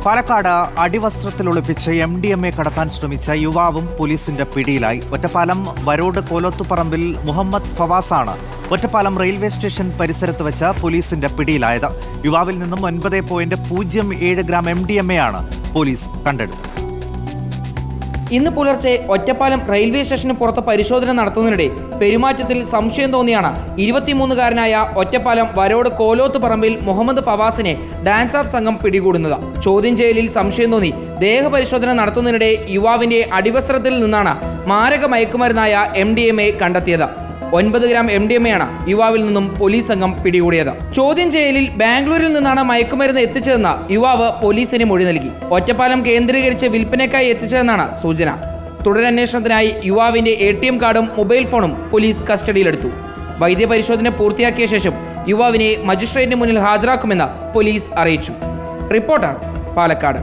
പാലക്കാട് അടിവസ്ത്രത്തിൽ ഒളിപ്പിച്ച് MDMA കടത്താൻ ശ്രമിച്ച യുവാവും പോലീസിന്റെ പിടിയിലായി. ഒറ്റപ്പാലം വരോട് കോലോത്തുപറമ്പിൽ മുഹമ്മദ് ഫവാസാണ് ഒറ്റപ്പാലം റെയിൽവേ സ്റ്റേഷൻ പരിസരത്ത് വെച്ച് പോലീസിന്റെ പിടിയിലായത്. യുവാവിൽ നിന്നും 9.07 ഗ്രാം MDMA ആണ് പോലീസ് കണ്ടെടുത്തത്. ഇന്ന് പുലർച്ചെ ഒറ്റപ്പാലം റെയിൽവേ സ്റ്റേഷന് പുറത്ത് പരിശോധന നടത്തുന്നതിനിടെ പെരുമാറ്റത്തിൽ സംശയം തോന്നിയാണ് 23-കാരനായ ഒറ്റപ്പാലം വരോട് കോലോത്തുപറമ്പിൽ മുഹമ്മദ് ഫവാസിനെ ഡാൻസ് ഓഫ് സംഘം പിടികൂടുന്നത്. ചോദ്യം ചെയ്യലിൽ സംശയം തോന്നി ദേഹപരിശോധന നടത്തുന്നതിനിടെ യുവാവിന്റെ അടിവസ്ത്രത്തിൽ നിന്നാണ് മാരക മയക്കുമരുന്നായ MDMA കണ്ടെത്തിയത്. 9 ഗ്രാം MDMA ആണ് യുവാവിൽ നിന്നും പോലീസ് സംഘം പിടികൂടിയത്. ചോദ്യം ചെയ്യലിൽ ബാംഗ്ലൂരിൽ നിന്നാണ് മയക്കുമരുന്ന് എത്തിച്ചതെന്ന് യുവാവ് പോലീസിന് മൊഴി നൽകി. ഒറ്റപ്പാലം കേന്ദ്രീകരിച്ച് വിൽപ്പനയ്ക്കായി എത്തിച്ചതെന്നാണ് സൂചന. തുടരന്വേഷണത്തിനായി യുവാവിന്റെ ATM കാർഡും മൊബൈൽ ഫോണും പോലീസ് കസ്റ്റഡിയിലെടുത്തു. വൈദ്യപരിശോധന പൂർത്തിയാക്കിയ ശേഷം യുവാവിനെ മജിസ്ട്രേറ്റിന് മുന്നിൽ ഹാജരാക്കുമെന്ന് പോലീസ് അറിയിച്ചു. റിപ്പോർട്ടർ, പാലക്കാട്.